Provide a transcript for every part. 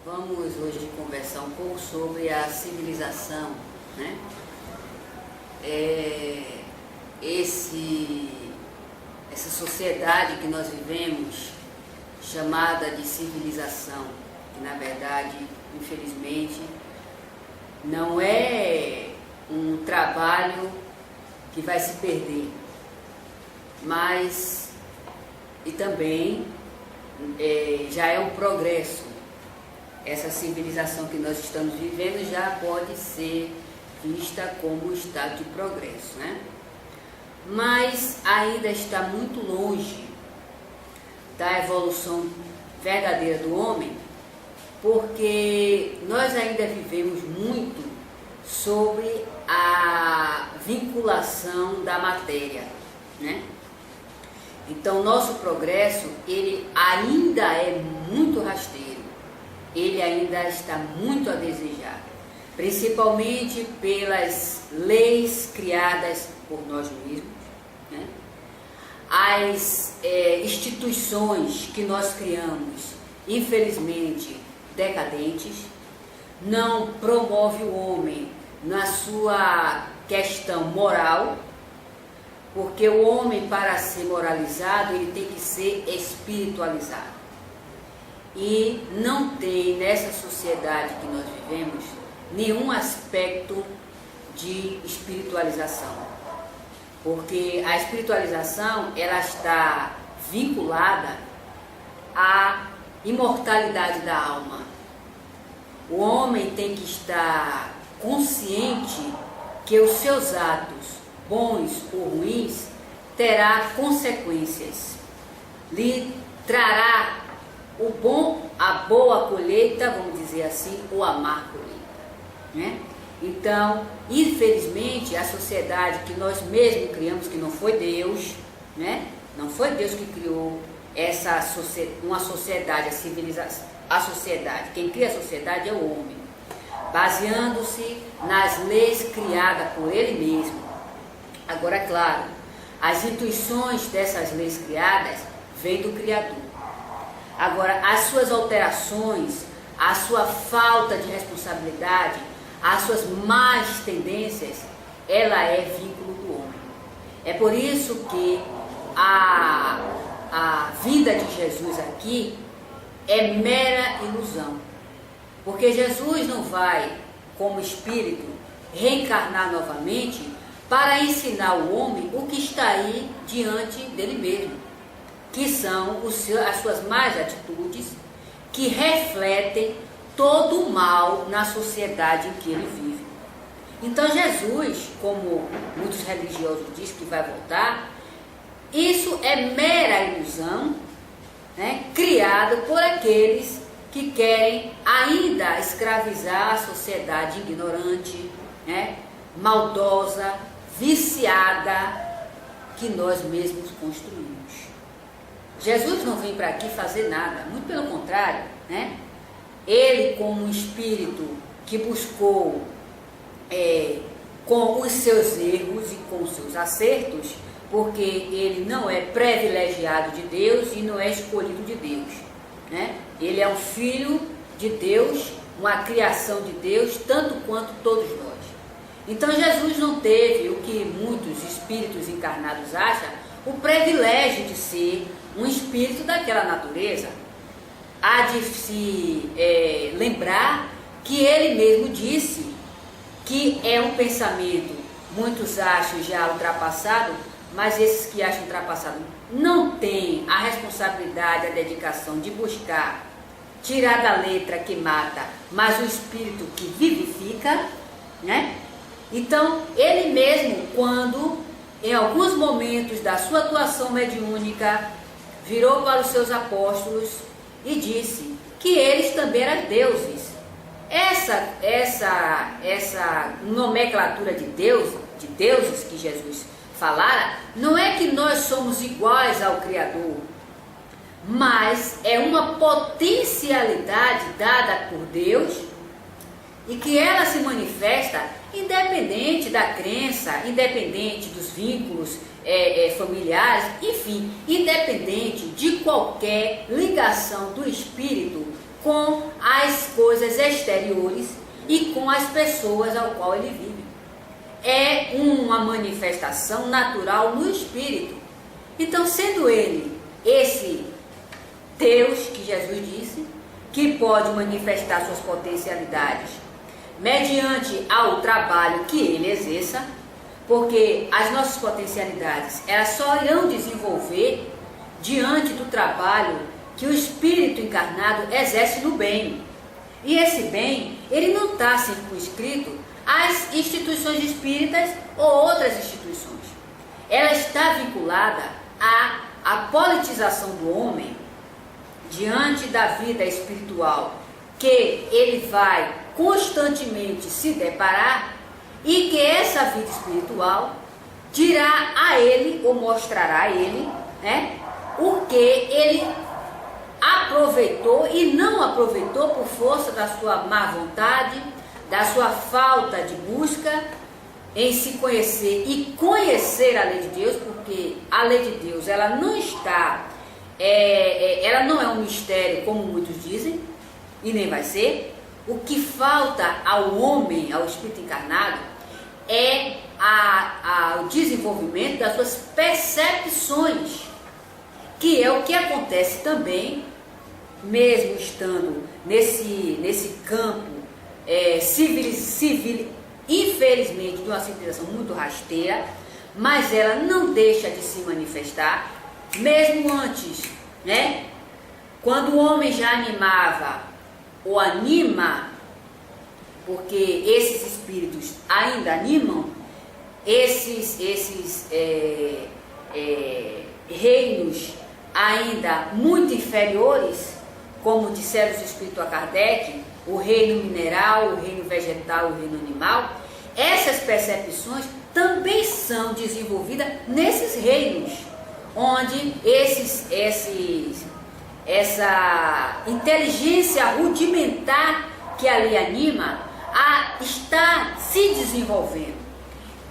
Vamos hoje conversar um pouco sobre a civilização, né? Essa sociedade que nós vivemos, chamada de civilização, que na verdade, infelizmente, não é um trabalho que vai se perder, mas e também já é um progresso. Essa civilização que nós estamos vivendo já pode ser vista como um estado de progresso, né? Mas ainda está muito longe da evolução verdadeira do homem, porque nós ainda vivemos muito sobre a vinculação da matéria, né? Então, nosso progresso, ele ainda é muito rasteiro, ele ainda está muito a desejar, principalmente pelas leis criadas por nós mesmos, né? As instituições que nós criamos, infelizmente decadentes, não promove o homem na sua questão moral, porque o homem, para ser moralizado, ele tem que ser espiritualizado. E não tem nessa sociedade que nós vivemos nenhum aspecto de espiritualização, porque a espiritualização ela está vinculada à imortalidade da alma. O homem tem que estar consciente que os seus atos, bons ou ruins, terá consequências, lhe trará o bom, a boa colheita, vamos dizer assim, ou a má colheita, né? Então, infelizmente, a sociedade que nós mesmos criamos, que não foi Deus, né? Não foi Deus que criou uma sociedade, a civilização, a sociedade. Quem cria a sociedade é o homem, baseando-se nas leis criadas por ele mesmo. Agora, claro, as intuições dessas leis criadas vêm do Criador. Agora, as suas alterações, a sua falta de responsabilidade, as suas más tendências, ela é vínculo do homem. É por isso que a vinda de Jesus aqui é mera ilusão. Porque Jesus não vai, como espírito, reencarnar novamente para ensinar o homem o que está aí diante dele mesmo, que são as suas más atitudes, que refletem todo o mal na sociedade em que ele vive. Então Jesus, como muitos religiosos dizem que vai voltar, isso é mera ilusão, né, criado por aqueles que querem ainda escravizar a sociedade ignorante, né, maldosa, viciada, que nós mesmos construímos. Jesus não vem para aqui fazer nada, muito pelo contrário, né? Ele, como um espírito que buscou, com os seus erros e com os seus acertos, porque ele não é privilegiado de Deus e não é escolhido de Deus, né? Ele é um filho de Deus, uma criação de Deus, tanto quanto todos nós. Então Jesus não teve o que muitos espíritos encarnados acham, o privilégio de ser um espírito daquela natureza. Há de se lembrar que ele mesmo disse que é um pensamento, muitos acham já ultrapassado, mas esses que acham ultrapassado não têm a responsabilidade, a dedicação de buscar tirar da letra que mata, mas o espírito que vivifica, né? Então, ele mesmo, quando em alguns momentos da sua atuação mediúnica, virou para os seus apóstolos e disse que eles também eram deuses. Essa nomenclatura de deuses que Jesus falara, não é que nós somos iguais ao Criador, mas é uma potencialidade dada por Deus e que ela se manifesta independente da crença, independente dos vínculos familiares, enfim, independente de qualquer ligação do espírito com as coisas exteriores e com as pessoas ao qual ele vive. É uma manifestação natural no espírito. Então, sendo ele esse Deus que Jesus disse, que pode manifestar suas potencialidades mediante ao trabalho que ele exerça, porque as nossas potencialidades elas só irão desenvolver diante do trabalho que o espírito encarnado exerce no bem. E esse bem, ele não está circunscrito às instituições espíritas ou outras instituições. Ela está vinculada à politização do homem diante da vida espiritual que ele vai constantemente se deparar, e que essa vida espiritual dirá a ele, ou mostrará a ele, né, o que ele aproveitou e não aproveitou por força da sua má vontade, da sua falta de busca em se conhecer e conhecer a lei de Deus, porque a lei de Deus ela não está, ela não é um mistério como muitos dizem, e nem vai ser. O que falta ao homem, ao espírito encarnado, é o desenvolvimento das suas percepções, que é o que acontece também, mesmo estando nesse campo infelizmente, de uma civilização muito rasteira, mas ela não deixa de se manifestar, mesmo antes, né? Quando o homem já animava ou anima, porque esses espíritos ainda animam, esses reinos ainda muito inferiores, como disseram os espíritos a Kardec, o reino mineral, o reino vegetal, o reino animal, essas percepções também são desenvolvidas nesses reinos, onde essa inteligência rudimentar que ali anima está se desenvolvendo.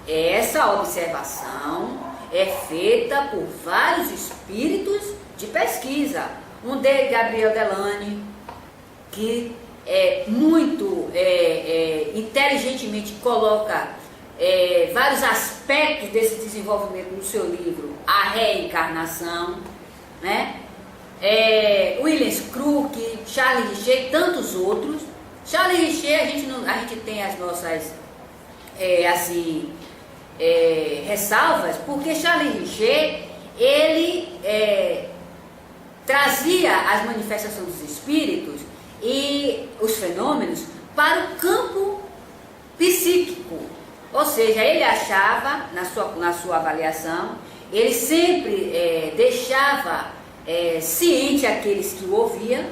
Essa observação é feita por vários espíritos de pesquisa. Um deles, Gabriel Delany, que muito inteligentemente coloca vários aspectos desse desenvolvimento no seu livro A Reencarnação, né? William Crook, Charles Richer e tantos outros. Charles Richer, a gente tem as nossas ressalvas, porque Charles Richer ele trazia as manifestações dos espíritos e os fenômenos para o campo psíquico, ou seja, ele achava, na sua avaliação, ele sempre deixava ciente aqueles que o ouviam,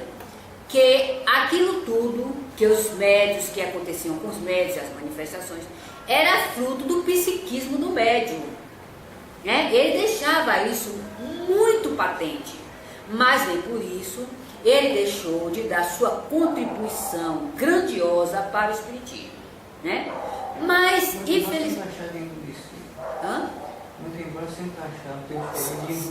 que aquilo tudo, que os médios, que aconteciam com os médios, as manifestações, era fruto do psiquismo do médium, né? Ele deixava isso muito patente, mas nem por isso ele deixou de dar sua contribuição grandiosa para o espiritismo, né? Mas, infelizmente... Muito embora se encaixar,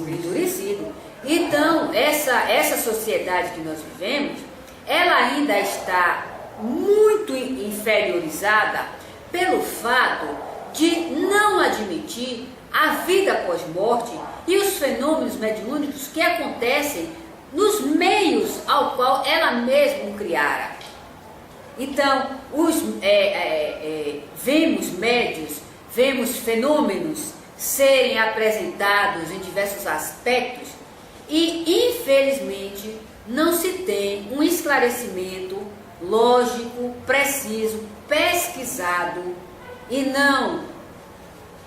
endurecido. Então, essa sociedade que nós vivemos, ela ainda está muito inferiorizada pelo fato de não admitir a vida pós-morte e os fenômenos mediúnicos que acontecem nos meios ao qual ela mesma criara. Então, vemos médios, vemos fenômenos serem apresentados em diversos aspectos e, infelizmente, não se tem um esclarecimento lógico, preciso, pesquisado, e não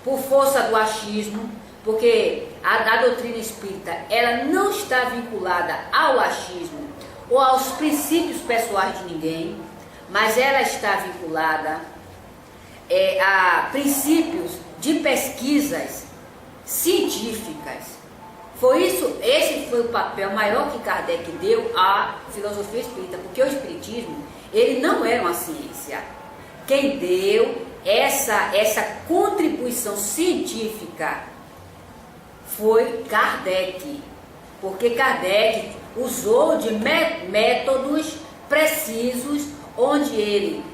por força do achismo, porque a doutrina espírita ela não está vinculada ao achismo ou aos princípios pessoais de ninguém, mas ela está vinculada a princípios de pesquisas científicas. Esse foi o papel maior que Kardec deu à filosofia espírita, porque o espiritismo ele não era uma ciência. Quem deu essa contribuição científica foi Kardec, porque Kardec usou de métodos precisos, onde ele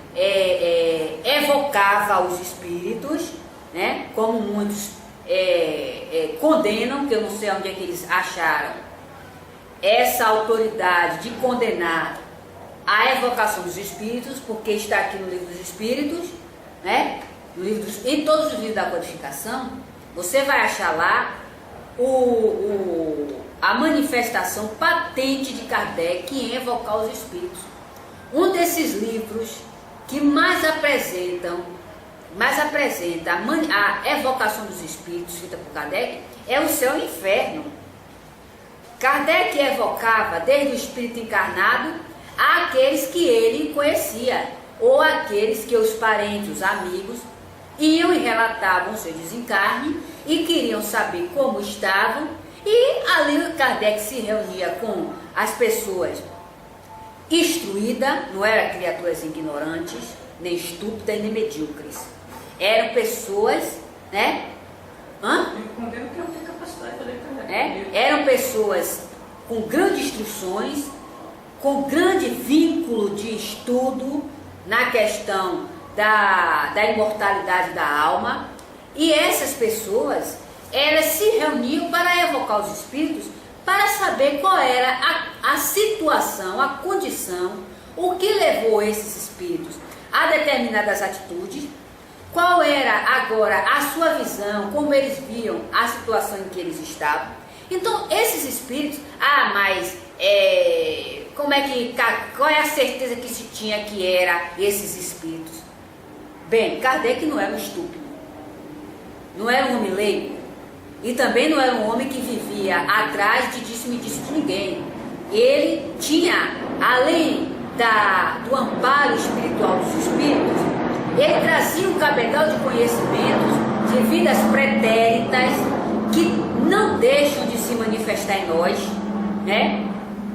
evocava os espíritos, né? Como muitos condenam, que eu não sei onde é que eles acharam essa autoridade de condenar a evocação dos espíritos, porque está aqui no livro dos espíritos, né? Em todos os livros da codificação, você vai achar lá a manifestação patente de Kardec em evocar os espíritos. Um desses livros que mais apresenta a evocação dos espíritos feita por Kardec é O Céu e o Inferno. Kardec evocava desde o espírito encarnado àqueles que ele conhecia, ou aqueles que os parentes, os amigos, iam e relatavam o seu desencarne e queriam saber como estavam, e ali Kardec se reunia com as pessoas instruídas, não eram criaturas ignorantes, nem estúpidas, nem medíocres. Eram pessoas, né? Eram pessoas com grandes instruções, com grande vínculo de estudo na questão da imortalidade da alma, e essas pessoas, elas se reuniam para evocar os espíritos, para saber qual era a situação, a condição, o que levou esses espíritos a determinadas atitudes, qual era agora a sua visão, como eles viam a situação em que eles estavam. Então, esses espíritos, mas qual é a certeza que se tinha que era esses espíritos? Bem, Kardec não era um estúpido, não era um homem leigo, e também não era um homem que vivia atrás de disse-me-disse de ninguém. Ele tinha, além do amparo espiritual dos espíritos, ele trazia um cabedal de conhecimentos de vidas pretéritas que não deixam de se manifestar em nós, né?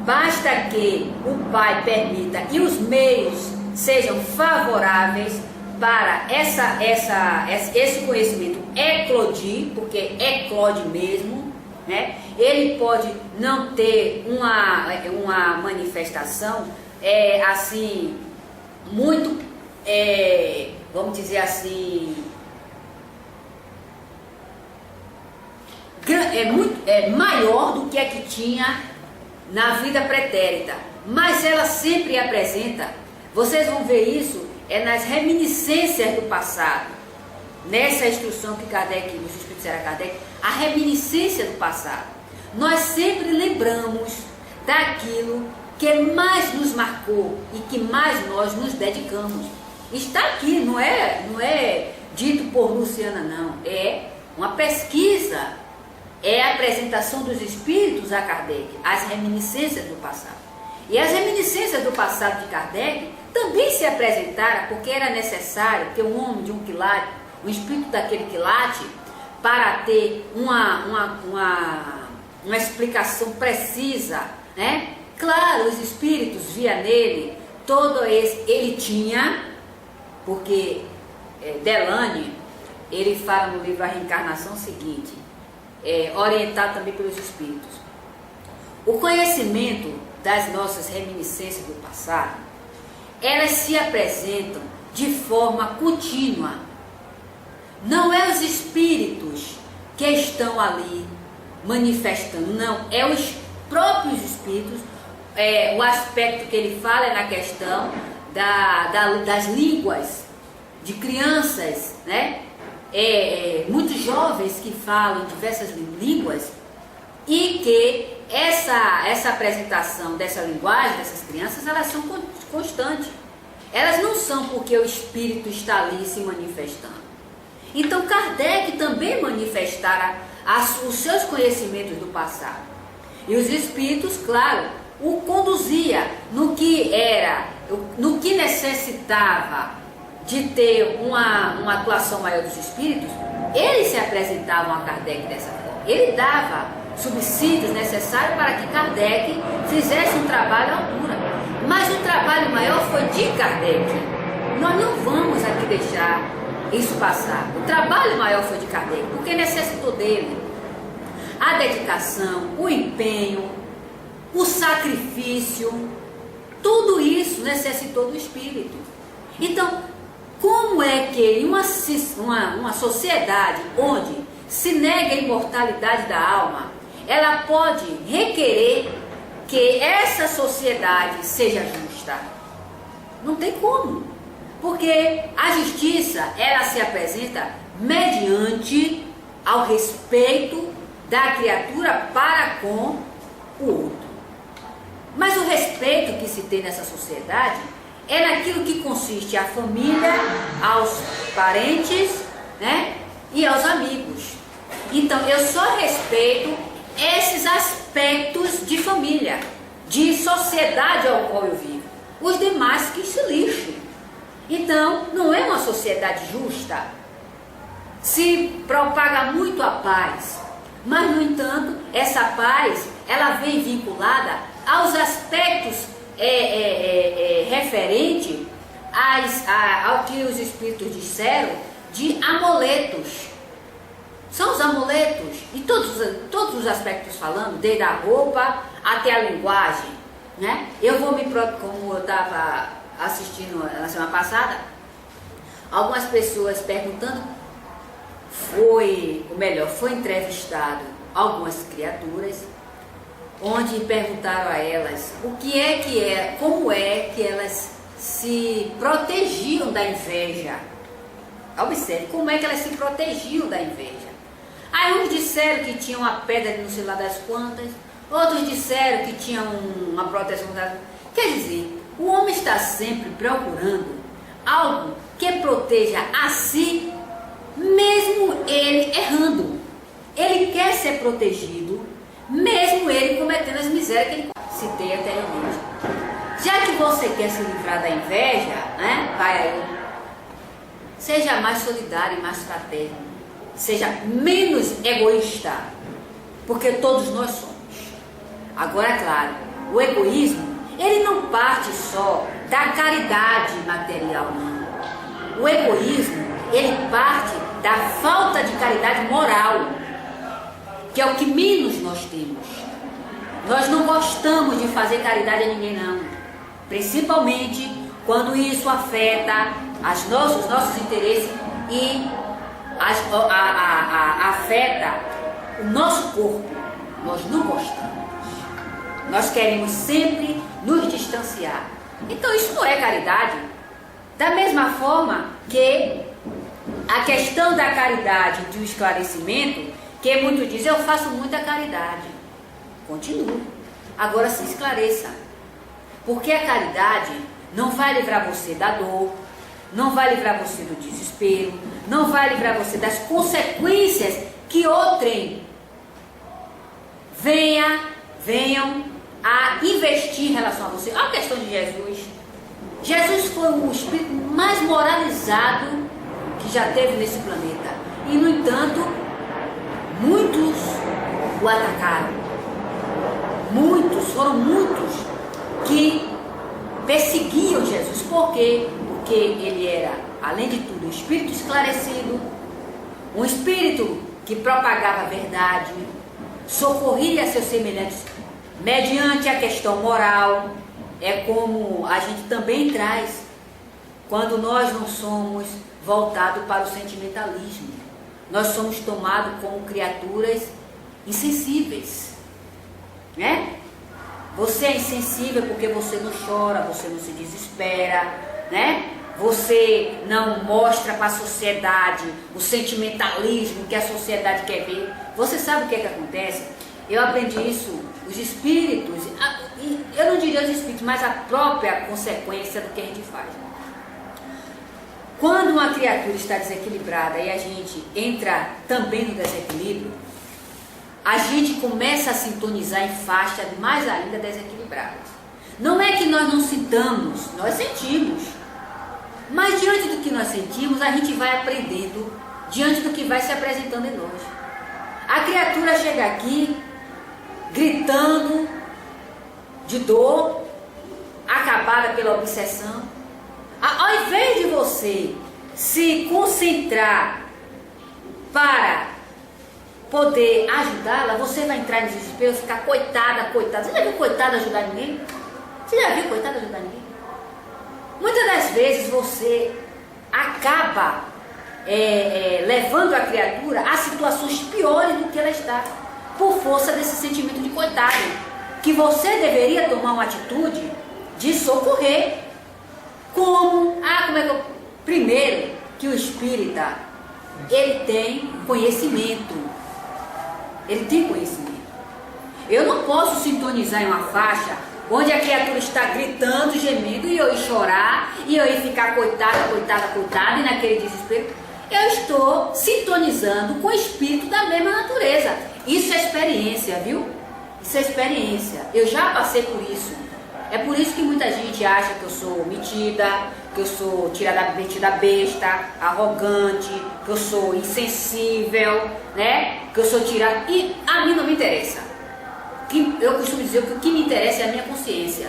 Basta que o Pai permita e os meios sejam favoráveis para esse conhecimento eclodir, porque eclode mesmo, né? Ele pode não ter uma manifestação assim, muito, vamos dizer assim, maior do que a que tinha na vida pretérita, mas ela sempre apresenta, vocês vão ver isso, nas reminiscências do passado, nessa instrução que Kardec, os Espíritos era Kardec, a reminiscência do passado. Nós sempre lembramos daquilo que mais nos marcou e que mais nós nos dedicamos. Está aqui, não é dito por Luciana, não, é uma pesquisa, é a apresentação dos Espíritos a Kardec, as reminiscências do passado. E as reminiscências do passado de Kardec também se apresentaram porque era necessário ter um homem de um quilate, um espírito daquele quilate, para ter uma explicação precisa, né? Claro, os espíritos via nele todo ele tinha, porque Delane, ele fala no livro A Reencarnação o seguinte, orientado também pelos espíritos. O conhecimento das nossas reminiscências do passado, elas se apresentam de forma contínua. Não é os espíritos que estão ali manifestando, não, é os próprios espíritos. O aspecto que ele fala é na questão das línguas de crianças, né? Muitos jovens que falam diversas línguas, e que essa apresentação dessa linguagem, dessas crianças, elas são constantes. Elas não são porque o espírito está ali se manifestando. Então Kardec também manifestara os seus conhecimentos do passado. E os espíritos, claro, o conduzia no que necessitava de ter uma atuação maior dos espíritos. Eles se apresentavam a Kardec dessa forma. Ele dava subsídios necessários para que Kardec fizesse um trabalho à altura. Mas o trabalho maior foi de Kardec. Nós não vamos aqui deixar isso passar. O trabalho maior foi de Kardec, porque necessitou dele a dedicação, o empenho, o sacrifício, Tudo isso necessitou do Espírito. Então, como é que em uma sociedade onde se nega a imortalidade da alma, ela pode requerer que essa sociedade seja justa? Não tem como. Porque a justiça, ela se apresenta mediante ao respeito da criatura para com o outro. Mas o respeito que se tem nessa sociedade é naquilo que consiste à família, aos parentes, né, e aos amigos. Então, eu só respeito esses aspectos de família, de sociedade ao qual eu vivo. Os demais que se lixem. Então, não é uma sociedade justa. Se propaga muito a paz, mas, no entanto, essa paz, ela vem vinculada aos aspectos referente ao que os Espíritos disseram de amuletos. São os amuletos, e todos os aspectos falando, desde a roupa até a linguagem, né? Como eu estava assistindo na semana passada, algumas pessoas perguntando, foi entrevistado algumas criaturas, onde perguntaram a elas como é que elas se protegiam da inveja. Observe, como é que elas se protegiam da inveja. Aí uns disseram que tinham uma pedra de não sei lá das quantas, outros disseram que tinham uma proteção das... Quer dizer, o homem está sempre procurando algo que proteja a si, mesmo ele errando. Ele quer ser protegido, mesmo ele cometendo as misérias que ele citei anteriormente. Já que você quer se livrar da inveja, né, vai aí, seja mais solidário e mais fraterno. Seja menos egoísta, porque todos nós somos. Agora, claro, o egoísmo, ele não parte só da caridade material, não. O egoísmo, ele parte da falta de caridade moral, que é o que menos nós temos. Nós não gostamos de fazer caridade a ninguém, não. Principalmente quando isso afeta os nossos interesses e afeta o nosso corpo. Nós não gostamos. Nós queremos sempre nos distanciar. Então isso não é caridade. Da mesma forma que a questão da caridade, do esclarecimento, que muitos dizem, eu faço muita caridade. Continue. Agora se esclareça. Porque a caridade não vai livrar você da dor, não vai livrar você do desespero, não vai livrar você das consequências que outrem venham a investir em relação a você. Olha a questão de Jesus. Jesus foi o espírito mais moralizado que já teve nesse planeta. E, no entanto, muitos o atacaram. Foram muitos que perseguiam Jesus. Por quê? Porque ele era, além de tudo, um espírito esclarecido, um espírito que propagava a verdade, socorria seus semelhantes mediante a questão moral. É como a gente também traz quando nós não somos voltados para o sentimentalismo. Nós somos tomados como criaturas insensíveis, né? Você é insensível porque você não chora, você não se desespera, né? Você não mostra para a sociedade o sentimentalismo que a sociedade quer ver. Você sabe o que é que acontece? Eu aprendi isso, os espíritos, eu não diria os espíritos, mas a própria consequência do que a gente faz. Quando uma criatura está desequilibrada e a gente entra também no desequilíbrio, a gente começa a sintonizar em faixas mais ainda desequilibradas. Não é que nós não sintamos, nós sentimos. Mas diante do que nós sentimos, a gente vai aprendendo diante do que vai se apresentando em nós. A criatura chega aqui gritando de dor, acabada pela obsessão. Ao invés de você se concentrar para poder ajudá-la, você vai entrar em desespero, ficar coitada. Você já viu coitada ajudar ninguém? Você já viu, coitada, ajudar ninguém? Muitas das vezes você acaba levando a criatura a situações piores do que ela está, por força desse sentimento de coitado, que você deveria tomar uma atitude de socorrer. Como é que eu... Primeiro, que o espírita, ele tem conhecimento. Ele tem conhecimento. Eu não posso sintonizar em uma faixa onde a criatura está gritando, gemendo, e eu ir chorar, e eu ir ficar coitada, e naquele desespero. Eu estou sintonizando com o espírito da mesma natureza. Isso é experiência, viu? Isso é experiência. Eu já passei por isso. É por isso que muita gente acha que eu sou metida, que eu sou metida besta, arrogante, que eu sou insensível, né? Que eu sou tirada. E a mim não me interessa. Eu costumo dizer que o que me interessa é a minha consciência.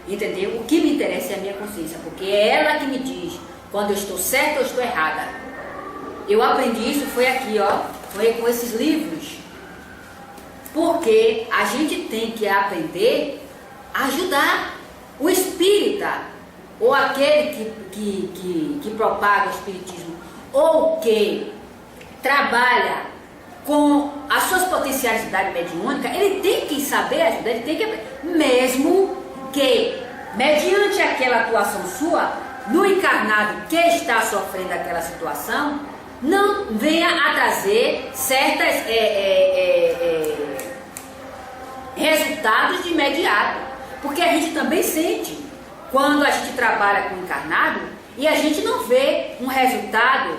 Entendeu? O que me interessa é a minha consciência, porque é ela que me diz quando eu estou certa ou estou errada. Eu aprendi isso, foi aqui, ó, foi com esses livros. Porque a gente tem que aprender a ajudar o espírita, ou aquele que propaga o espiritismo, ou que trabalha com as suas potencialidades mediúnicas. Ele tem que saber ajudar, ele tem que, mesmo que, mediante aquela atuação sua, no encarnado que está sofrendo aquela situação, não venha a trazer certas resultados de imediato. Porque a gente também sente quando a gente trabalha com o encarnado e a gente não vê um resultado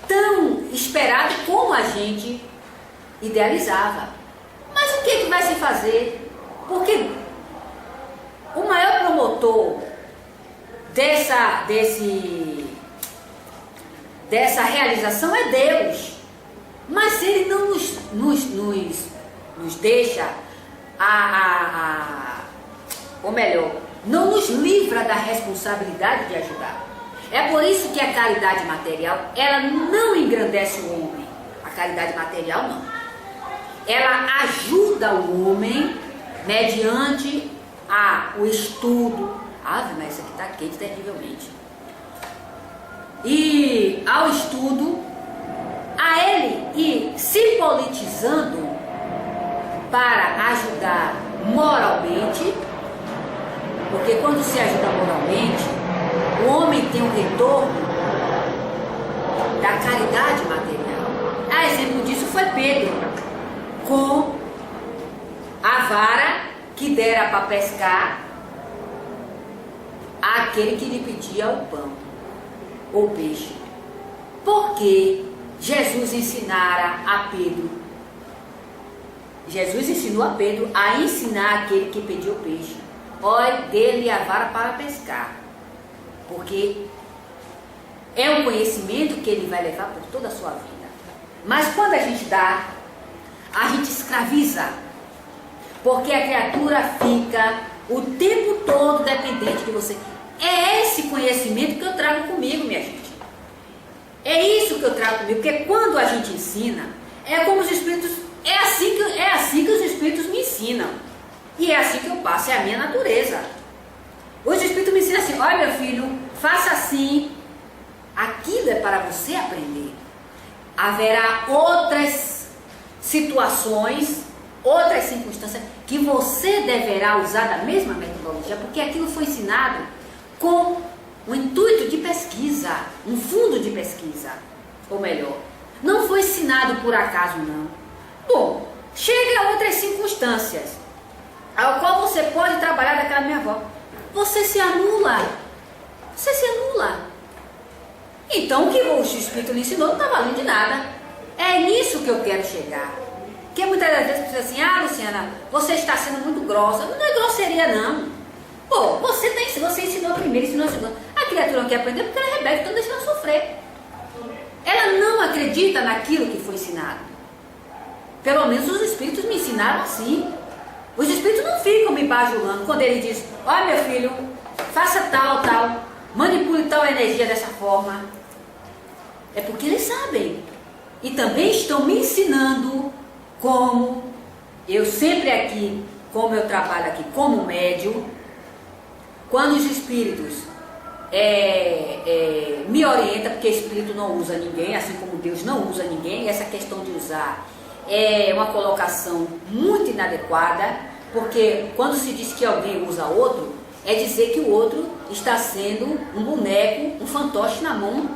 tão esperado como a gente idealizava. Mas o que vai se fazer? Porque o maior promotor dessa realização é Deus. Mas se Ele não nos deixa, ou melhor, não nos livra da responsabilidade de ajudar. É por isso que a caridade material, ela não engrandece o homem. A caridade material não. Ela ajuda o homem mediante o estudo. Mas isso aqui está quente terrivelmente. E ao estudo, a ele ir se politizando para ajudar moralmente, porque quando se ajuda moralmente, o homem tem um retorno da caridade material. A exemplo disso foi Pedro, com a vara que dera para pescar àquele que lhe pedia o pão ou peixe. Porque Jesus ensinara a Pedro. Jesus ensinou a Pedro a ensinar aquele que pediu o peixe. Olhe, dê-lhe a vara para pescar. Porque é um conhecimento que ele vai levar por toda a sua vida. Mas quando a gente dá, a gente escraviza. Porque a criatura fica o tempo todo dependente de você. É esse conhecimento que eu trago comigo, minha gente. É isso que eu trago comigo. Porque quando a gente ensina, é como os espíritos... É assim que os espíritos me ensinam. E é assim que eu passo, é a minha natureza. Os espíritos me ensinam assim: olha, meu filho, faça assim. Aquilo é para você aprender. Haverá outras situações, outras circunstâncias que você deverá usar da mesma metodologia, porque aquilo foi ensinado com o intuito de pesquisa, um fundo de pesquisa, ou melhor, não foi ensinado por acaso, não. Bom, chega a outras circunstâncias, ao qual você pode trabalhar daquela mesma forma. Você se anula. Você se anula. Então o que o Espírito lhe ensinou não está valendo de nada. É nisso que eu quero chegar. Porque muitas das vezes você diz assim: Luciana, você está sendo muito grossa. Não é grosseria, não. Pô, você ensinou primeiro, ensinou a segunda. A criatura não quer aprender porque ela é rebelde, então deixa ela sofrer. Ela não acredita naquilo que foi ensinado. Pelo menos os espíritos me ensinaram assim. Os espíritos não ficam me bajulando quando ele diz: olha, meu filho, faça tal, manipule tal energia dessa forma. É porque eles sabem. E também estão me ensinando como eu sempre aqui, como eu trabalho aqui como médium, Quando os espíritos me orientam, porque espírito não usa ninguém, assim como Deus não usa ninguém, essa questão de usar é uma colocação muito inadequada, porque quando se diz que alguém usa outro, é dizer que o outro está sendo um boneco, um fantoche na mão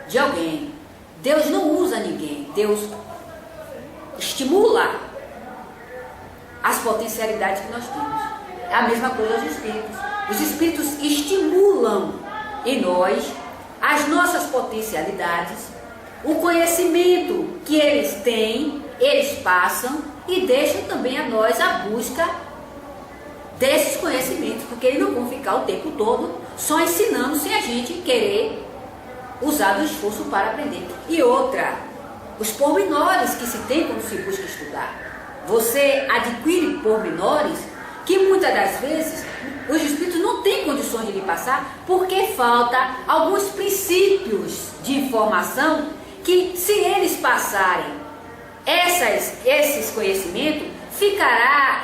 de alguém. Deus não usa ninguém, Deus estimula as potencialidades que nós temos. É a mesma coisa dos espíritos. Os espíritos estimulam em nós as nossas potencialidades, o conhecimento que eles têm, eles passam e deixam também a nós a busca desses conhecimentos, porque eles não vão ficar o tempo todo só ensinando sem a gente querer usar do esforço para aprender. E outra, os pormenores que se tem quando se busca estudar. Você adquire pormenores que muitas das vezes os espíritos não têm condições de lhe passar, porque falta alguns princípios de informação que, se eles passarem esses conhecimentos, ficará,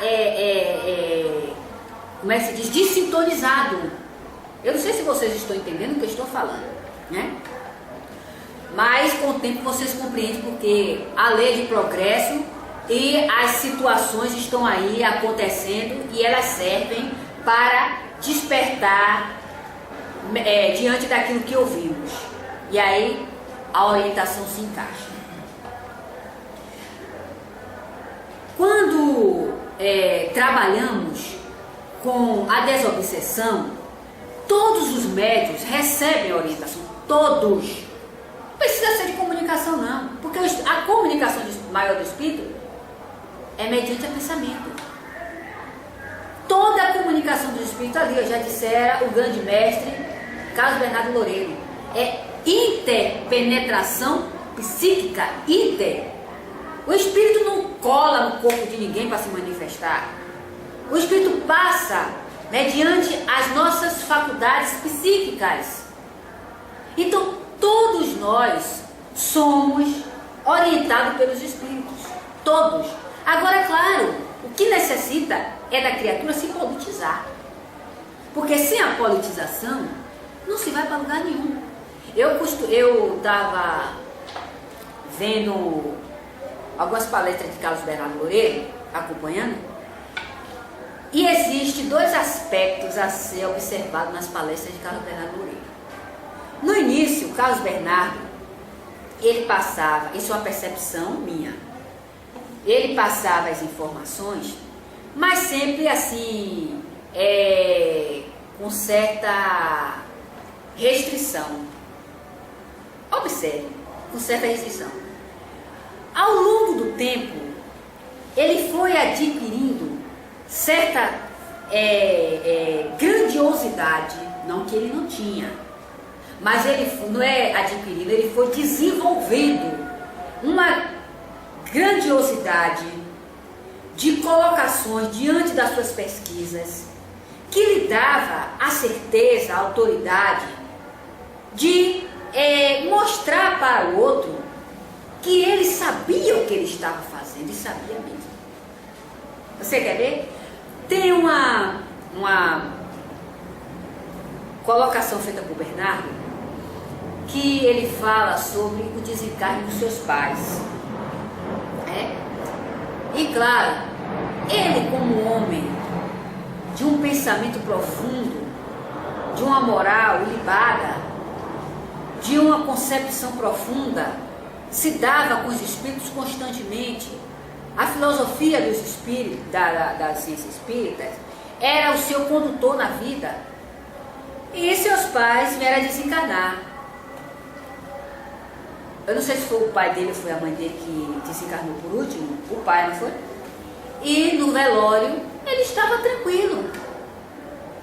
como é que se diz, desintonizado. Eu não sei se vocês estão entendendo o que eu estou falando, né? Mas com o tempo vocês compreendem, porque a lei de progresso e as situações estão aí acontecendo e elas servem para despertar diante daquilo que ouvimos. E aí a orientação se encaixa. Quando trabalhamos com a desobsessão, todos os médios recebem a orientação, todos. Não precisa ser de comunicação não, porque a comunicação maior do espírito é mediante o pensamento. Toda a comunicação do espírito ali, eu já dissera, o grande mestre Carlos Bernardo Loureiro, é interpenetração psíquica, O espírito não cola no corpo de ninguém para se manifestar. O espírito passa mediante as nossas faculdades psíquicas. Então, todos nós somos orientados pelos espíritos. Todos. Agora, é claro, o que necessita é da criatura se politizar. Porque sem a politização, não se vai para lugar nenhum. Eu estava vendo algumas palestras de Carlos Bernardo Loureiro, acompanhando, e existe dois aspectos a ser observado nas palestras de Carlos Bernardo Loureiro. No início, Carlos Bernardo, ele passava, isso é uma percepção minha, ele passava as informações, mas sempre assim, com certa restrição. Observe, com certa restrição. Ao longo do tempo, ele foi adquirindo certa grandiosidade, não que ele não tinha, mas ele não é adquirindo, ele foi desenvolvendo uma grandiosidade de colocações diante das suas pesquisas, que lhe dava a certeza, a autoridade de mostrar para o outro que ele sabia o que ele estava fazendo, e sabia mesmo. Você quer ver? Tem uma colocação feita por Bernardo, que ele fala sobre o desencarne dos seus pais. E claro, ele como homem de um pensamento profundo, de uma moral ilibada, de uma concepção profunda, se dava com os espíritos constantemente. A filosofia dos espíritos, das ciências espíritas, era o seu condutor na vida. E seus pais vieram a desencarnar. Eu não sei se foi o pai dele ou foi a mãe dele que desencarnou por último. O pai, não foi? E no velório ele estava tranquilo,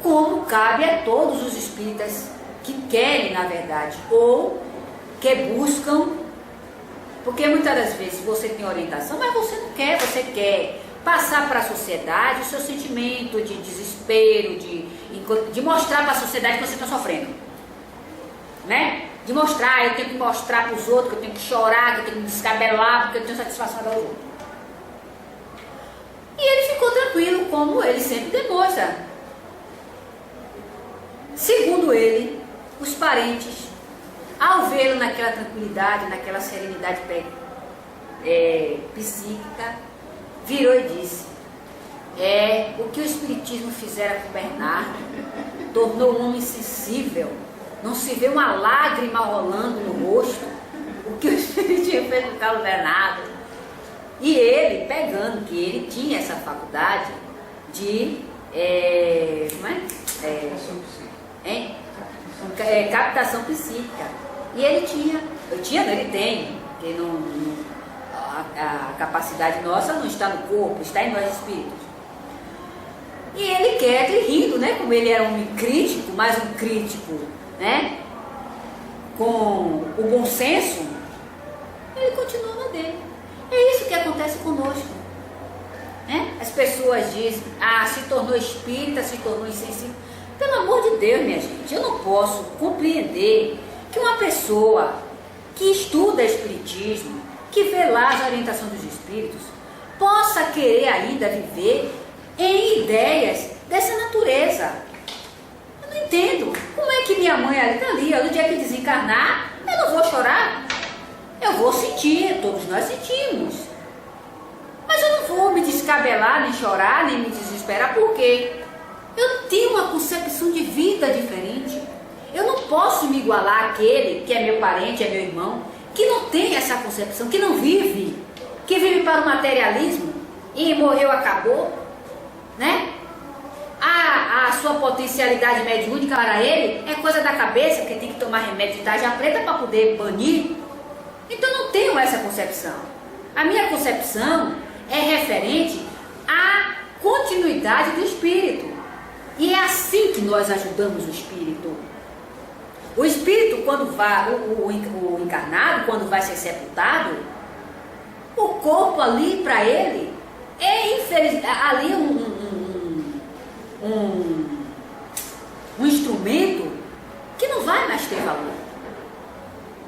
como cabe a todos os espíritas que querem, na verdade, ou que buscam, porque muitas das vezes você tem orientação, mas você não quer, você quer passar para a sociedade o seu sentimento de desespero, de mostrar para a sociedade que você está sofrendo, né? De mostrar, eu tenho que mostrar para os outros que eu tenho que chorar, que eu tenho que me descabelar, porque eu tenho satisfação da outra. E ele ficou tranquilo, como ele sempre demonstra. Segundo ele, os parentes, ao vê-lo naquela tranquilidade, naquela serenidade psíquica, virou e disse: o que o Espiritismo fizera com Bernardo tornou o homem sensível, não se vê uma lágrima rolando no rosto. O que o Espiritismo fez com o Carlos Bernardo. E ele, pegando que ele tinha essa faculdade de captação psíquica. E ele ele tem, porque a capacidade nossa não está no corpo, está em nós espíritos. E ele quer, rindo, né? Como ele era um crítico, mais um crítico, né? Com o bom senso, ele continua na dele. É isso que acontece conosco. Né? As pessoas dizem: se tornou espírita, se tornou insensível. Pelo amor de Deus, minha gente, eu não posso compreender que uma pessoa que estuda espiritismo, que vê lá as orientações dos espíritos, possa querer ainda viver em ideias dessa natureza. Eu não entendo. Como é que minha mãe está ali, no dia que desencarnar, eu não vou chorar? Eu vou sentir, todos nós sentimos. Mas eu não vou me descabelar, nem chorar, nem me desesperar, porque eu tenho uma concepção de vida diferente. Eu não posso me igualar àquele que é meu parente, é meu irmão, que não tem essa concepção, que não vive, que vive para o materialismo e morreu, acabou, né? A sua potencialidade mediúnica para ele é coisa da cabeça, porque tem que tomar remédio de tarja preta para poder banir. Então eu não tenho essa concepção. A minha concepção é referente à continuidade do espírito. E é assim que nós ajudamos o espírito. O espírito, quando vai, o encarnado, quando vai ser sepultado, o corpo ali para ele é ali um instrumento que não vai mais ter valor.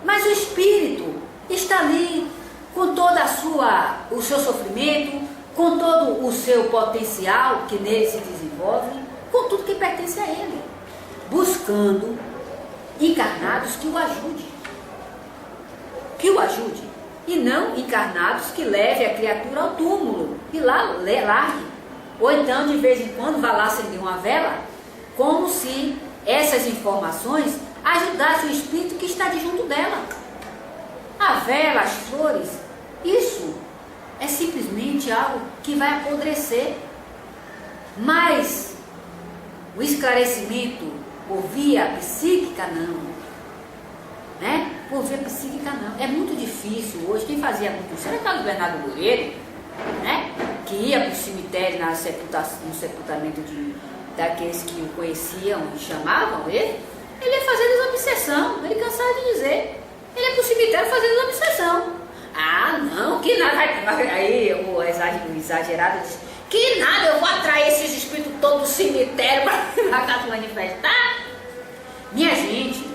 Mas o espírito está ali com toda o seu sofrimento, com todo o seu potencial que nele se desenvolve, com tudo que pertence a ele, buscando encarnados que o ajude, e não encarnados que leve a criatura ao túmulo e lá largue, ou então de vez em quando vá lá acender uma vela, como se essas informações ajudassem o espírito que está de junto dela. A vela, as flores, isso é simplesmente algo que vai apodrecer, mas o esclarecimento por via psíquica não, né? Por via psíquica não, é muito difícil hoje. Quem fazia muito isso era o Carlos Bernardo Loureiro, né? Que ia para o cemitério no sepultamento daqueles que o conheciam e chamavam ele ia fazendo obsessão, ele cansava de dizer, ele ia para o cemitério fazendo obsessão. Não, que nada, aí o exagerado disse, que nada, eu vou atrair esses espíritos todos do cemitério para cá se manifestar. Minha gente,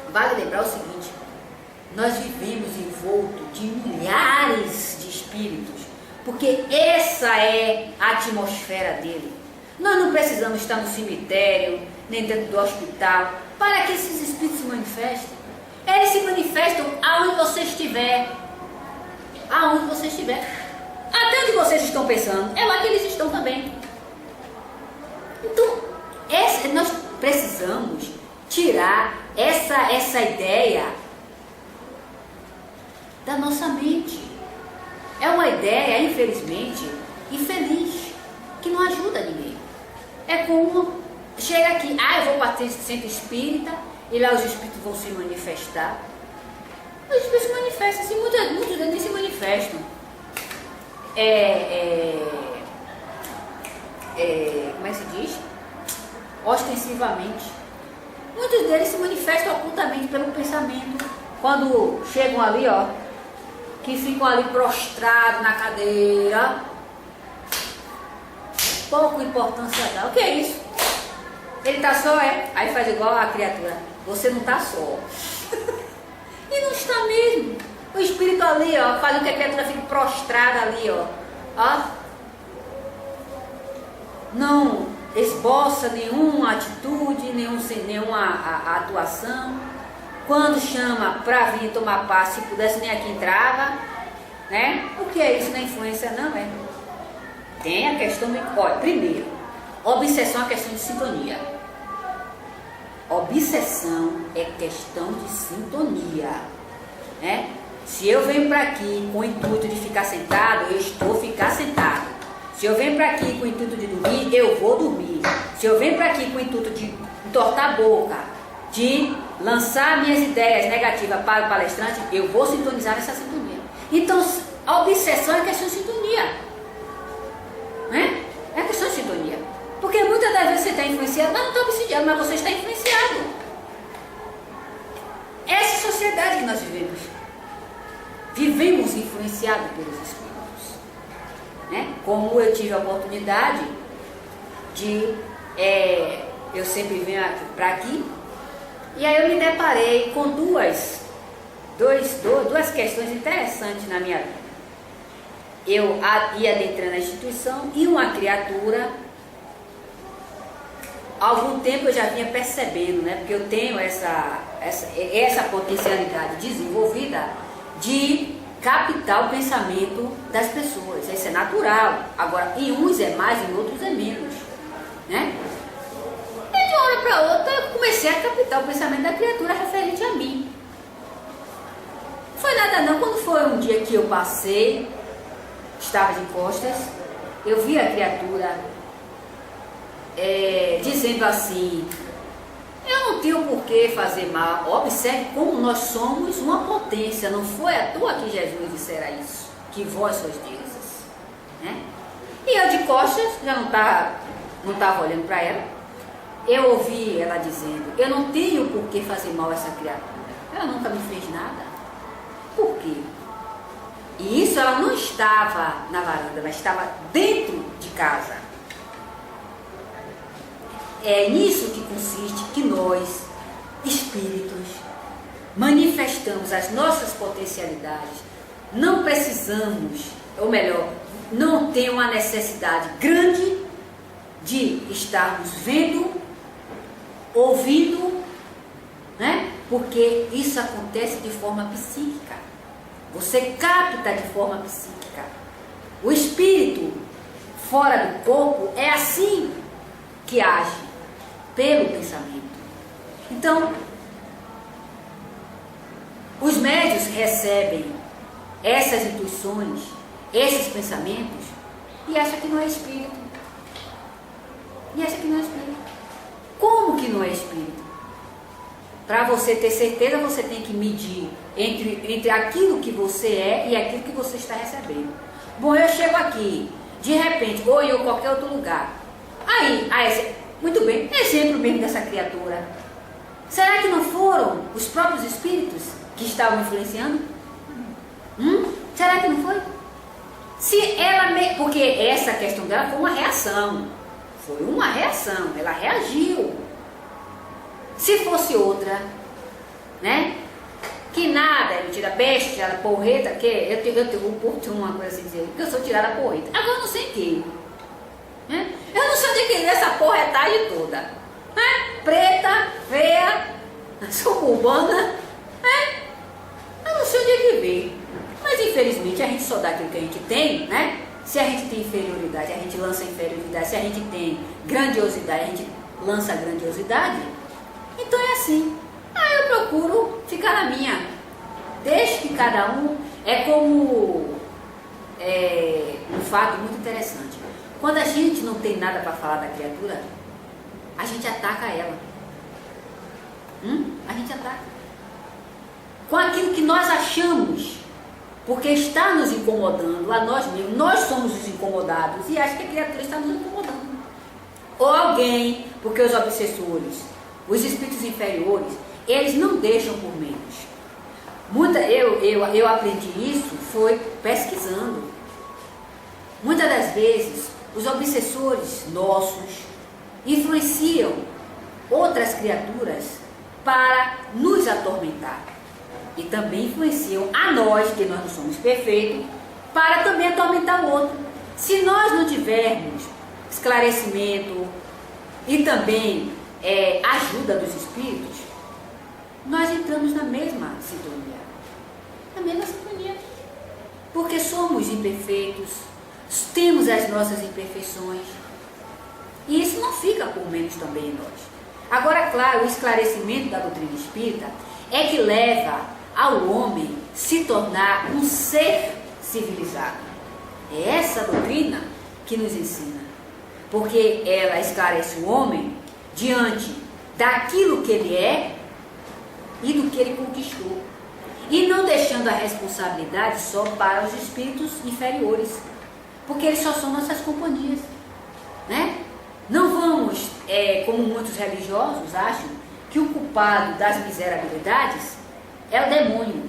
vale lembrar o seguinte: nós vivemos envolto de milhares de espíritos, porque essa é a atmosfera dele. Nós não precisamos estar no cemitério, nem dentro do hospital, para que esses espíritos se manifestem. Eles se manifestam aonde você estiver. Aonde você estiver. Até onde vocês estão pensando, é lá que eles estão também. Então, nós precisamos tirar essa ideia da nossa mente. É uma ideia, infelizmente, infeliz, que não ajuda ninguém. É como chega aqui, eu vou para o centro espírita, e lá os espíritos vão se manifestar. Os espíritos se manifestam, assim, muitos deles nem se manifestam. Como é que se diz? Ostensivamente. Muitos deles se manifestam ocultamente pelo pensamento. Quando chegam ali, que ficam ali prostrados na cadeira, pouco importância dá. O que é isso? Ele está só, Aí faz igual a criatura. Você não está só. E não está mesmo. O espírito ali, faz com que a criatura fique prostrada ali, Não esboça nenhuma atitude, nenhuma atuação. Quando chama para vir tomar passe, se pudesse nem aqui entrava, né? O que é isso na influência? Não é. Tem a questão de... Olha, primeiro, obsessão é questão de sintonia. Obsessão é questão de sintonia, né? Se eu venho para aqui com o intuito de ficar sentado, eu estou ficar sentado. Se eu venho para aqui com o intuito de dormir, eu vou dormir. Se eu venho para aqui com o intuito de entortar a boca, de lançar minhas ideias negativas para o palestrante, eu vou sintonizar nessa sintonia. Então, a obsessão é questão de sintonia, né? É questão de sintonia. Porque muitas das vezes você está influenciado, mas não está obsidiado, mas você está influenciado. Essa sociedade que nós vivemos. Vivemos influenciados pelos espíritos, né? Como eu tive a oportunidade de... eu sempre venho para aqui, e aí eu me deparei com duas questões interessantes na minha vida. Eu ia adentrando a instituição e uma criatura, há algum tempo eu já vinha percebendo, né? Porque eu tenho essa potencialidade desenvolvida de captar o pensamento das pessoas. Isso é natural. Agora, em uns é mais, em outros é menos, né? E de uma hora para outra eu comecei a captar o pensamento da criatura referente a mim. Não foi nada não. Quando foi um dia que eu passei, estava de costas, eu vi a criatura dizendo assim: eu não tenho por que fazer mal. Observe como nós somos uma potência. Não foi à toa que Jesus dissera isso, que vós sois deuses, né? E eu de costas, já não estava olhando para ela. Eu ouvi ela dizendo: eu não tenho por que fazer mal a essa criatura. Ela nunca me fez nada. Por quê? E isso, ela não estava na varanda, ela estava dentro de casa. É nisso que consiste que nós, espíritos, manifestamos as nossas potencialidades. Não precisamos, ou melhor, não tem uma necessidade grande de estarmos vendo, ouvindo, né? Porque isso acontece de forma psíquica. Você capta de forma psíquica. O espírito fora do corpo é assim que age, pelo pensamento. Então, os médiuns recebem essas intuições, esses pensamentos, e acham que não é espírito. Como que não é espírito? Para você ter certeza, você tem que medir entre aquilo que você é e aquilo que você está recebendo. Bom, eu chego aqui, de repente, ou em qualquer outro lugar. Aí, muito bem, exemplo mesmo dessa criatura. Será que não foram os próprios espíritos que estavam influenciando? Será que não foi? Porque essa questão dela foi uma reação. Foi uma reação, ela reagiu. Se fosse outra, né? Que nada, eu tiro a peste, tiro a porreta, que eu tenho uma coisa assim dizer, que eu sou tirada a porreta. Agora eu não sei quem. Né? Eu não sei onde que essa porretagem toda. Né? Preta, feia, suburbana, né? Eu não sei onde é que vem. Mas infelizmente a gente só dá aquilo que a gente tem, né? Se a gente tem inferioridade, a gente lança inferioridade. Se a gente tem grandiosidade, a gente lança grandiosidade. Então é assim. Aí eu procuro ficar na minha. Deixe que cada um... É como um fato muito interessante. Quando a gente não tem nada para falar da criatura, a gente ataca ela. A gente ataca. Com aquilo que nós achamos, porque está nos incomodando a nós mesmos. Nós somos os incomodados e acho que a criatura está nos incomodando. Ou alguém, porque os obsessores, os espíritos inferiores, eles não deixam por menos. Eu aprendi isso foi pesquisando. Muitas das vezes, os obsessores nossos influenciam outras criaturas para nos atormentar. E também influenciam a nós, que nós não somos perfeitos, para também atormentar o outro. Se nós não tivermos esclarecimento, e também ajuda dos espíritos, nós entramos na mesma sintonia. Na mesma sintonia. Porque somos imperfeitos, temos as nossas imperfeições. E isso não fica por menos também em nós. Agora, claro, o esclarecimento da doutrina espírita é que leva ao homem se tornar um ser civilizado. É essa doutrina que nos ensina. Porque ela esclarece o homem diante daquilo que ele é e do que ele conquistou. E não deixando a responsabilidade só para os espíritos inferiores. Porque eles só são nossas companhias. Né? Não vamos, como muitos religiosos acham, que o culpado das miserabilidades é o demônio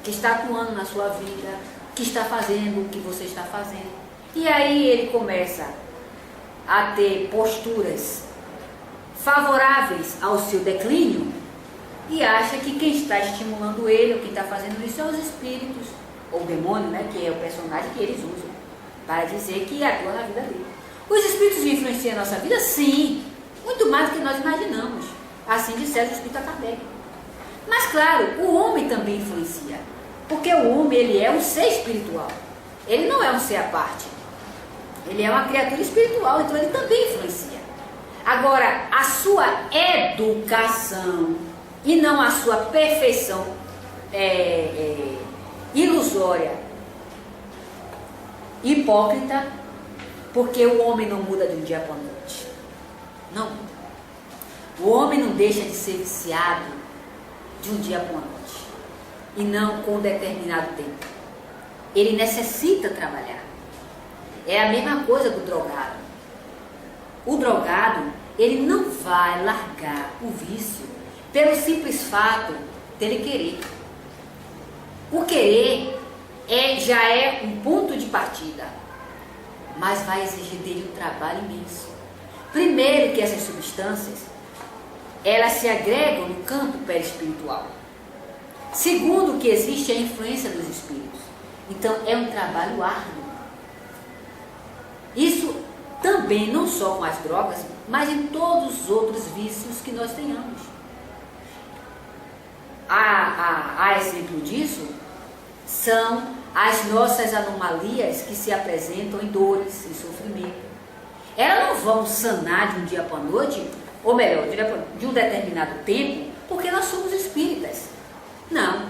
que está atuando na sua vida, que está fazendo o que você está fazendo. E aí ele começa a ter posturas favoráveis ao seu declínio e acha que quem está estimulando ele, ou quem está fazendo isso, são os espíritos, ou o demônio, né, que é o personagem que eles usam para dizer que atua na vida dele. Os espíritos influenciam a nossa vida? Sim, muito mais do que nós imaginamos. Assim disseram o espírito Kardec. Mas claro, o homem também influencia. Porque o homem, ele é um ser espiritual. Ele não é um ser à parte. Ele é uma criatura espiritual, então ele também influencia. Agora, a sua educação e não a sua perfeição ilusória, hipócrita, porque o homem não muda de um dia para a noite. Não muda. O homem não deixa de ser viciado de um dia para a noite. E não com um determinado tempo. Ele necessita trabalhar. É a mesma coisa do drogado. O drogado, ele não vai largar o vício pelo simples fato dele querer. O querer já é um ponto de partida, mas vai exigir dele um trabalho imenso. Primeiro que essas substâncias, elas se agregam no campo perispiritual. Segundo que existe a influência dos espíritos. Então é um trabalho árduo. Isso também não só com as drogas, mas em todos os outros vícios que nós tenhamos. Há exemplo disso, são as nossas anomalias que se apresentam em dores, em sofrimento. Elas não vão sanar de um dia para a noite, ou melhor, de um determinado tempo, porque nós somos espíritas. Não.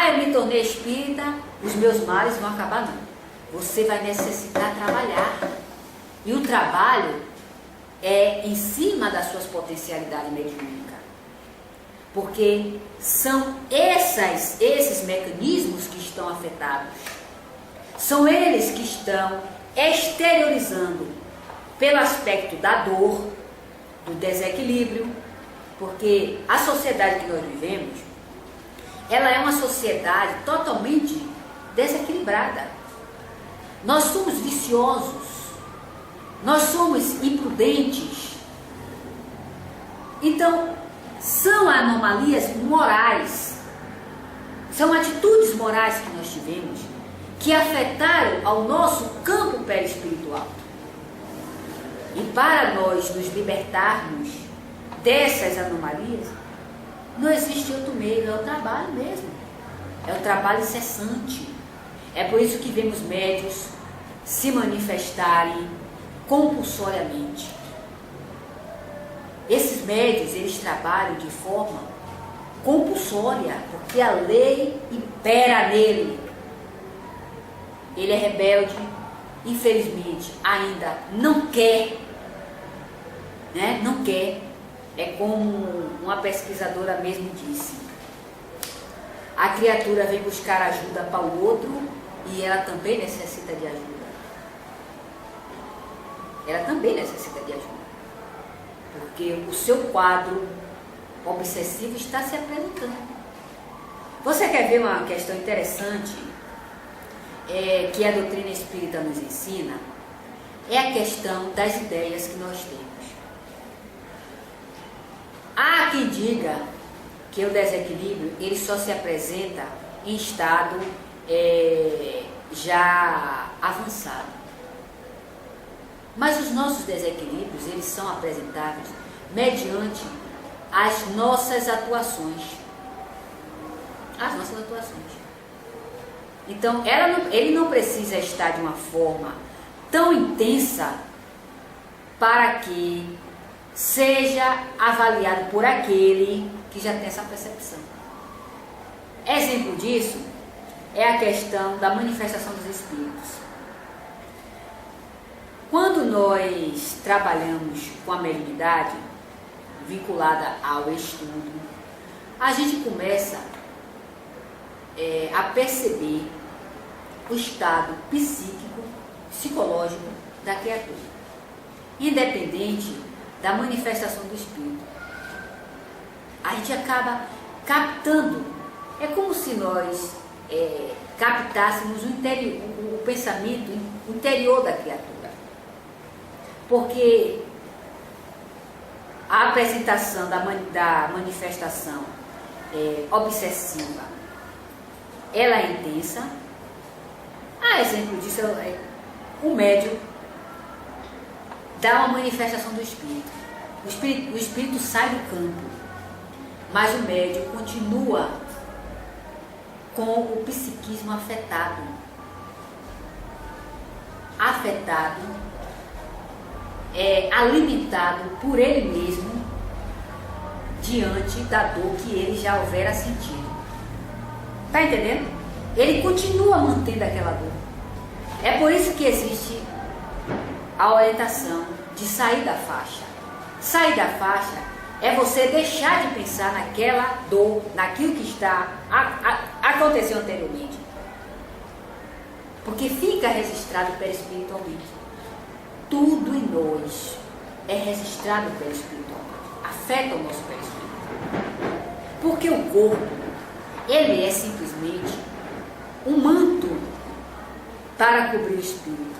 Eu me tornei espírita, os meus males vão acabar, não. Você vai necessitar trabalhar. E o trabalho é em cima das suas potencialidades mediúnicas. Porque são esses mecanismos que estão afetados. São eles que estão exteriorizando pelo aspecto da dor, do desequilíbrio, porque a sociedade que nós vivemos, ela é uma sociedade totalmente desequilibrada. Nós somos viciosos, nós somos imprudentes. Então, são anomalias morais, são atitudes morais que nós tivemos, que afetaram ao nosso campo perispiritual. E para nós nos libertarmos dessas anomalias, não existe outro meio, é o trabalho mesmo. É o trabalho incessante. É por isso que vemos médios se manifestarem compulsoriamente. Esses médios, eles trabalham de forma compulsória, porque a lei impera nele. Ele é rebelde, infelizmente, ainda não quer, né? Não quer. É como uma pesquisadora mesmo disse. A criatura vem buscar ajuda para o outro e ela também necessita de ajuda. Ela também necessita de ajuda. Porque o seu quadro obsessivo está se apresentando. Você quer ver uma questão interessante que a doutrina espírita nos ensina? É a questão das ideias que nós temos. Há quem diga que o desequilíbrio ele só se apresenta em estado já avançado. Mas os nossos desequilíbrios, eles são apresentados mediante as nossas atuações. As nossas atuações. Então, ele não precisa estar de uma forma tão intensa para que seja avaliado por aquele que já tem essa percepção. Exemplo disso é a questão da manifestação dos espíritos. Quando nós trabalhamos com a mediunidade vinculada ao estudo, a gente começa a perceber o estado psíquico, psicológico da criatura, independente da manifestação do espírito. A gente acaba captando, é como se nós captássemos o pensamento interior da criatura. Porque a apresentação da manifestação obsessiva, ela é intensa. Exemplo disso é o médium dá uma manifestação do espírito. O espírito sai do campo, mas o médium continua com o psiquismo afetado, alimentado por ele mesmo diante da dor que ele já houvera sentido. Está entendendo? Ele continua mantendo aquela dor. É por isso que existe a orientação de sair da faixa. Sair da faixa é você deixar de pensar naquela dor, naquilo que aconteceu anteriormente. Porque fica registrado perispiritualmente. Tudo em nós é registrado perispiritualmente. Afeta o nosso perispírito. Porque o corpo, ele é simplesmente um manto para cobrir o espírito.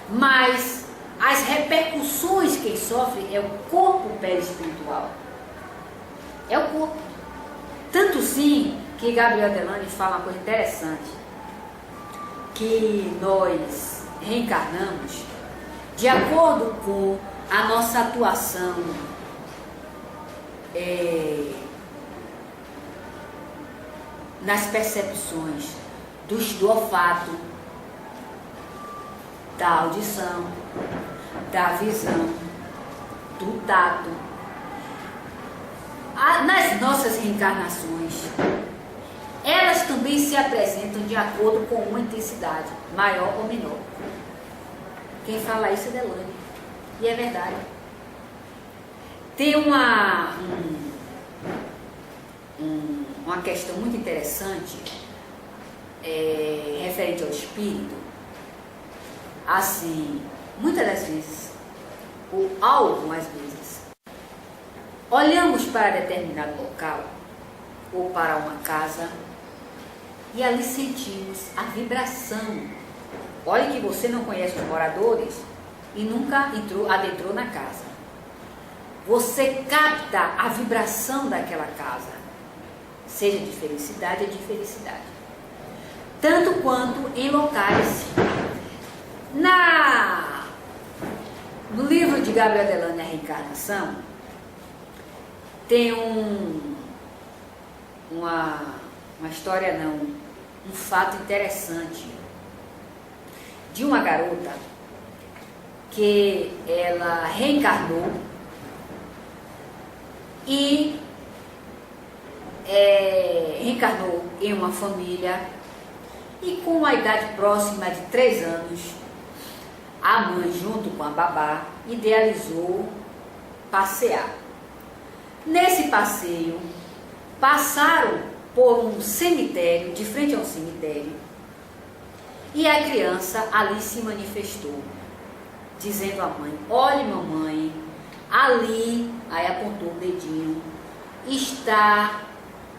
Mas as repercussões que sofre é o corpo perispiritual. É o corpo. Tanto sim que Gabriel Delane fala uma coisa interessante, que nós reencarnamos de acordo com a nossa atuação nas percepções do olfato, da audição, da visão, do tato. Nas nossas reencarnações, elas também se apresentam de acordo com uma intensidade, maior ou menor. Quem fala isso é Delane, e é verdade. Tem uma questão muito interessante referente ao espírito. Assim, muitas das vezes, ou algumas vezes, olhamos para determinado local ou para uma casa e ali sentimos a vibração. Olha que você não conhece os moradores e nunca adentrou na casa. Você capta a vibração daquela casa, seja de felicidade ou de infelicidade. Tanto quanto em locais. No livro de Gabriel Delane, A Reencarnação, tem uma história, um fato interessante de uma garota que ela reencarnou e reencarnou em uma família, e com a idade próxima de 3 anos, a mãe, junto com a babá, idealizou passear. Nesse passeio, passaram por um cemitério, de frente a um cemitério, e a criança ali se manifestou, dizendo à mãe: olhe, mamãe, ali, aí apontou o dedinho, está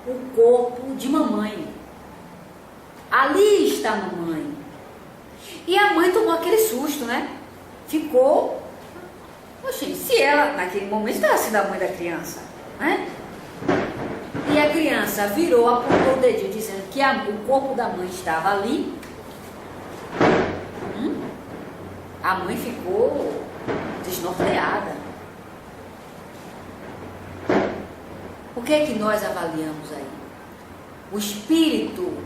o corpo de mamãe. Ali está a mamãe. E a mãe tomou aquele susto, né? Ficou, oxe, se ela naquele momento estava sendo a mãe da criança, né? E a criança virou, apontou o dedinho, dizendo que o corpo da mãe estava ali. A mãe ficou desnorteada. O que é que nós avaliamos aí? O espírito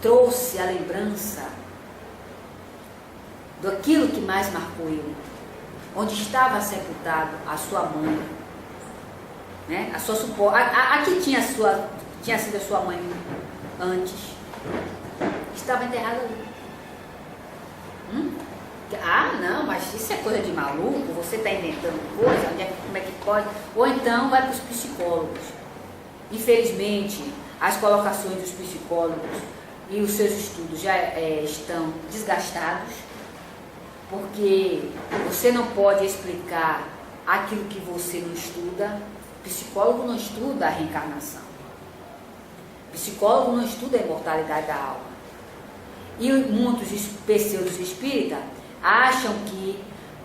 trouxe a lembrança daquilo que mais marcou ele, onde estava sepultado a sua mãe, né? Aqui tinha sido a sua mãe antes, estava enterrada ali. Ah, não, mas isso é coisa de maluco, você está inventando coisa, como é que pode? Ou então vai para os psicólogos. Infelizmente, as colocações dos psicólogos e os seus estudos já estão desgastados, porque você não pode explicar aquilo que você não estuda. O psicólogo não estuda a reencarnação. O psicólogo não estuda a imortalidade da alma. E muitos pseudos espíritas acham que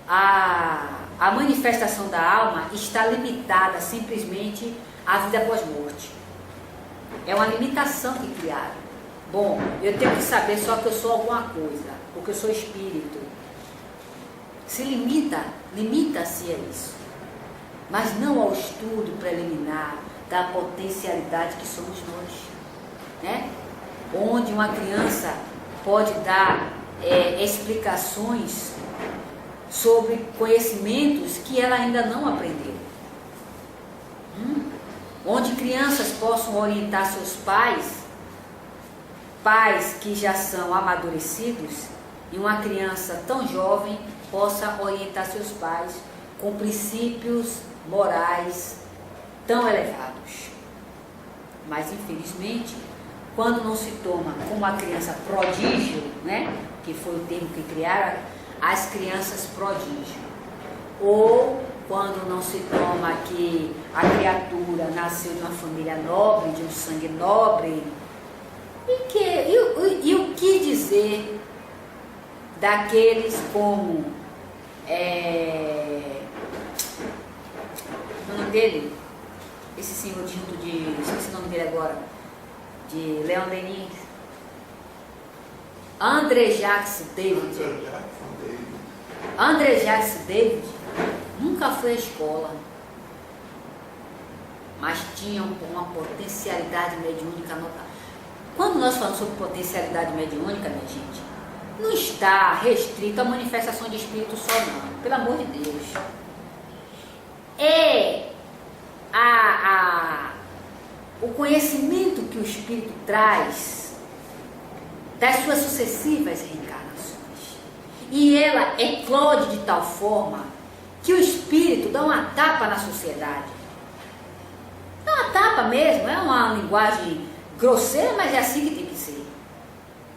a manifestação da alma está limitada simplesmente à vida após-morte. É uma limitação que criaram. Bom, eu tenho que saber só que eu sou alguma coisa, porque eu sou espírito. Se limita-se a isso, mas não ao estudo preliminar da potencialidade que somos nós, né? Onde uma criança pode dar explicações sobre conhecimentos que ela ainda não aprendeu. Onde crianças possam orientar seus pais que já são amadurecidos, e uma criança tão jovem possa orientar seus pais com princípios morais tão elevados. Mas infelizmente, quando não se toma como a criança prodígio, né, que foi o termo que criaram, as crianças prodígio, ou quando não se toma que a criatura nasceu de uma família nobre, de um sangue nobre, e o que dizer daqueles como o nome dele? Esse senhor esqueci o nome dele agora, de Leon Denis, André Jacques David. André Jacques David nunca foi à escola, mas tinha uma potencialidade mediúnica notável. Quando nós falamos sobre potencialidade mediúnica, minha gente, não está restrito à manifestação de espírito só, não, pelo amor de Deus. É o conhecimento que o espírito traz das suas sucessivas reencarnações. E ela eclode de tal forma que o espírito dá uma tapa na sociedade. É uma tapa mesmo, é uma linguagem grosseira, mas é assim que tem que ser.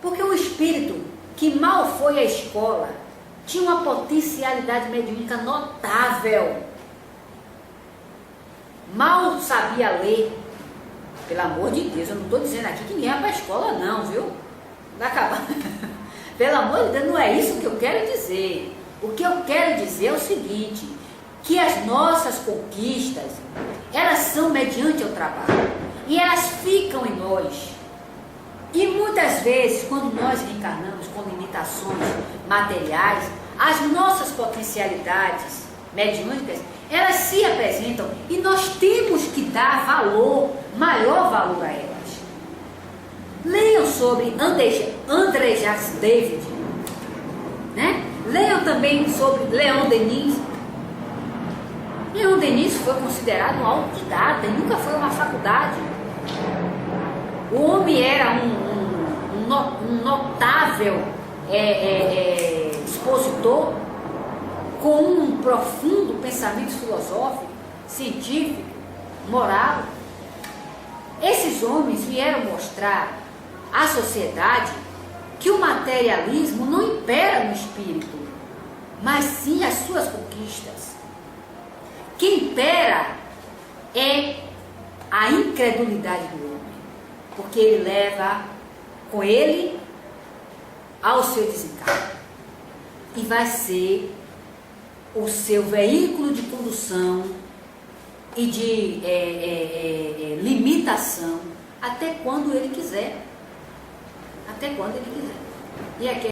Porque o espírito que mal foi à escola tinha uma potencialidade mediúnica notável. Mal sabia ler. Pelo amor de Deus, eu não estou dizendo aqui que ninguém vai para a escola não, viu? Vai acabar. Pelo amor de Deus, não é isso que eu quero dizer. O que eu quero dizer é o seguinte, que as nossas conquistas, elas são mediante o trabalho. E elas ficam em nós. E muitas vezes, quando nós reencarnamos com limitações materiais, as nossas potencialidades mediúnicas, elas se apresentam e nós temos que dar valor, maior valor a elas. Leiam sobre André Jacques David, né? Leiam também sobre Leon Denis. Leon Denis foi considerado um autodidata e nunca foi a uma faculdade. O homem era um notável expositor, com um profundo pensamento filosófico, científico, moral. Esses homens vieram mostrar à sociedade que o materialismo não impera no espírito, mas sim as suas conquistas. Quem impera é a incredulidade do homem, porque ele leva com ele ao seu desencargo e vai ser o seu veículo de condução e de limitação até quando ele quiser. Até quando ele quiser. E aqui